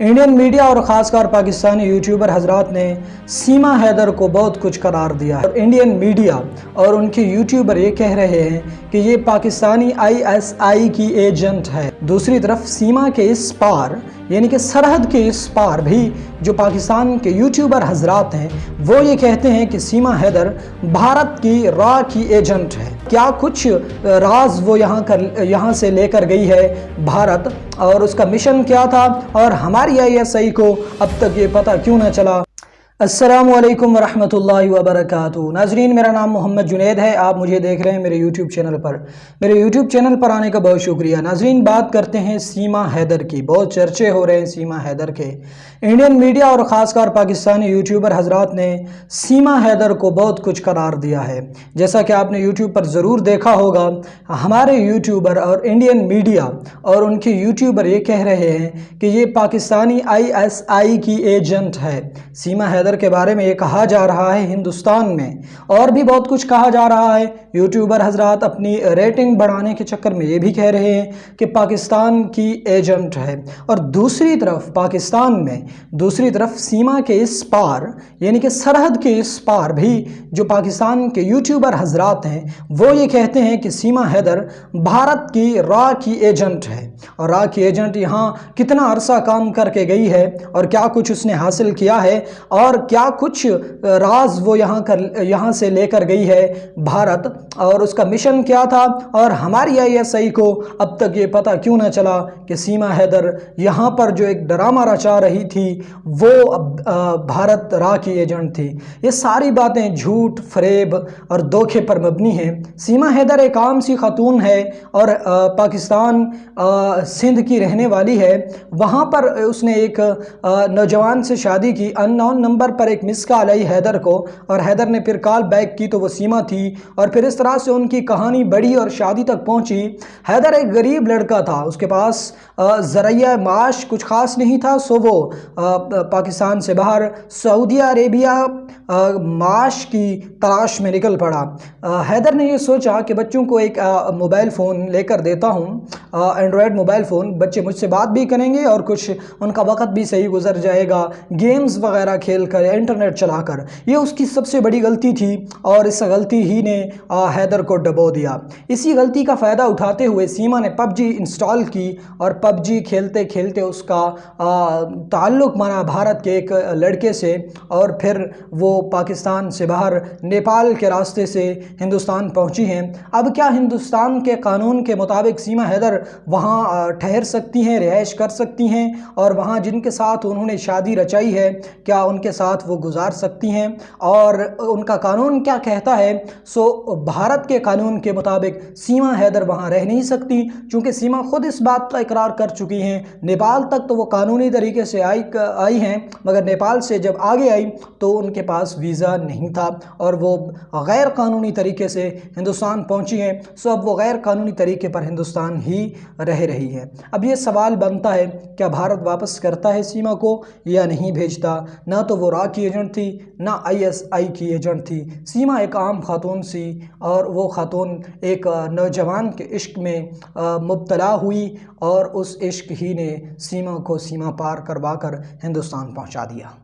Indian media और ख़ासकर Pakistani YouTuber हजरात ने सीमा हैदर को बहुत कुछ करार दिया है। और इंडियन मीडिया और उनके यूट्यूबर ये कह रहे हैं कि ये पाकिस्तानी आईएसआई की एजेंट है। दूसरी तरफ सीमा के इस पार यानी कि सरहद के इस पार भी जो पाकिस्तान के यूट्यूबर हजरात हैं वो ये कहते हैं कि सीमा हैदर भारत की रॉ की एजेंट है। क्या कुछ राज वो यहाँ से लेकर गई है भारत, और उसका मिशन क्या था, और हमारी आईएसआई को अब तक ये पता क्यों न चला। अस्सलामुअलैकुम वरहमतुल्लाहि वबरकातुहू। नाजरीन, मेरा नाम मोहम्मद जुनैद है। आप मुझे देख रहे हैं मेरे यूट्यूब चैनल पर। मेरे यूट्यूब चैनल पर आने का बहुत शुक्रिया। नाजरीन, बात करते हैं सीमा हैदर की। बहुत चर्चे हो रहे हैं सीमा हैदर के। इंडियन मीडिया और ख़ासकर पाकिस्तानी यूट्यूबर हजरात ने सीमा हैदर को बहुत कुछ करार दिया है। जैसा कि आपने यूट्यूब पर ज़रूर देखा होगा, हमारे यूट्यूबर और इंडियन मीडिया और उनके यूट्यूबर ये कह रहे हैं कि ये पाकिस्तानी आईएसआई की एजेंट है। सीमा हैदर के बारे में ये कहा जा रहा है हिंदुस्तान में, और भी बहुत कुछ कहा जा रहा है। यूट्यूबर हजरात अपनी रेटिंग बढ़ाने के चक्कर में ये भी कह रहे हैं कि पाकिस्तान की एजेंट है। और दूसरी तरफ सीमा के इस पार यानी कि सरहद के इस पार भी जो पाकिस्तान के यूट्यूबर हजरात हैं वो ये कहते हैं कि सीमा हैदर भारत की रॉ की एजेंट है। और रॉ की एजेंट यहाँ कितना अरसा काम करके गई है, और क्या कुछ उसने हासिल किया है, और क्या कुछ राज वो यहाँ से लेकर गई है भारत, और उसका मिशन क्या था, और हमारी आईएसआई को अब तक ये पता क्यों न चला कि सीमा हैदर यहाँ पर जो एक ड्रामा रचा रही थी वो भारत रॉ की एजेंट थी। ये सारी बातें झूठ, फरेब और धोखे पर मबनी हैं। सीमा हैदर एक आम सी खातून है और पाकिस्तान सिंध की रहने वाली है। वहाँ पर उसने एक नौजवान से शादी की। अननोन नंबर पर एक मिस कॉल आई हैदर को, और हैदर ने फिर कॉल बैक की तो वो सीमा थी, और फिर इस तरह से उनकी कहानी बढ़ी और शादी तक पहुंची। हैदर एक गरीब लड़का था, उसके पास ज़रिया माश कुछ ख़ास नहीं था, सो वो पाकिस्तान से बाहर सऊदी अरेबिया माश की तलाश में निकल पड़ा। हैदर ने ये सोचा कि बच्चों को एक मोबाइल फ़ोन लेकर देता हूँ, एंड्रॉयड मोबाइल फ़ोन। बच्चे मुझसे बात भी करेंगे और कुछ उनका वक़्त भी सही गुजर जाएगा, गेम्स वगैरह खेल कर, इंटरनेट चलाकर। ये उसकी सबसे बड़ी गलती थी, और इस गलती ही ने हैदर को डबो दिया। इसी गलती का फ़ायदा उठाते हुए सीमा ने पबजी इंस्टॉल की, और पबजी खेलते खेलते उसका ताल्लुक़ बना भारत के एक लड़के से, और फिर वो पाकिस्तान से बाहर नेपाल के रास्ते से हिंदुस्तान पहुंची हैं। अब क्या हिंदुस्तान के कानून के मुताबिक सीमा हैदर वहाँ ठहर सकती हैं, रिहाइश कर सकती हैं, और वहाँ जिनके साथ उन्होंने शादी रचाई है क्या उनके साथ वो गुजार सकती हैं, और उनका कानून क्या कहता है। सो भारत के कानून के मुताबिक सीमा हैदर वहाँ रह नहीं सकती, क्योंकि सीमा खुद इस बात का इकरार कर चुकी हैं। नेपाल तक तो वो कानूनी तरीके से आई हैं, मगर नेपाल से जब आगे आई तो उनके पास वीज़ा नहीं था, और वो गैर कानूनी तरीके से हिंदुस्तान पहुंची हैं। सो अब वो गैर कानूनी तरीके पर हिंदुस्तान ही रह रही है। अब ये सवाल बनता है, क्या भारत वापस करता है सीमा को या नहीं भेजता। ना तो वो रॉ की एजेंट थी, ना आईएसआई की एजेंट थी। सीमा एक आम खातून सी, और वो खातून एक नौजवान के इश्क में मुब्तला हुई, और उस इश्क ही ने सीमा को सीमा पार करवा कर हिंदुस्तान पहुंचा दिया।